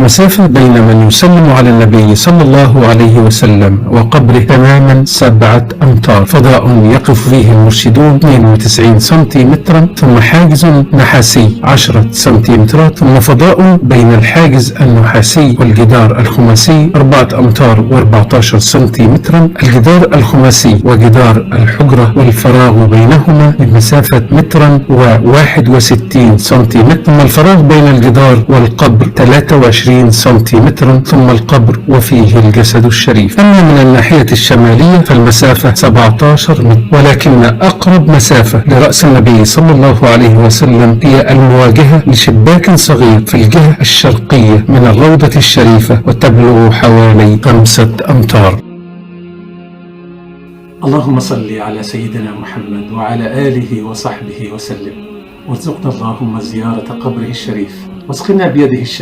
المسافة بين من يسلم على النبي صلى الله عليه وسلم وقبره تماما 7 أمتار، فضاء يقف فيه المرشدون 92 سنتيمترا، ثم حاجز نحاسي 10 سنتيمترات، ثم فضاء بين الحاجز النحاسي والجدار الخماسي 4 أمتار و14 سنتيمترا. الجدار الخماسي وجدار الحجرة والفراغ بينهما بمسافة مترا و61 سنتيمتر، ثم الفراغ بين الجدار والقبر 23 سنتيمترا، ثم القبر وفيه الجسد الشريف. أما من الناحية الشمالية فالمسافة 17 متر، ولكن أقرب مسافة لرأس النبي صلى الله عليه وسلم هي المواجهة لشباك صغير في الجهة الشرقية من الروضة الشريفة، وتبلغ حوالي 5 أمتار. اللهم صل على سيدنا محمد وعلى آله وصحبه وسلم، وارزقنا اللهم زيارة قبره الشريف، واسقنا بيده الشريف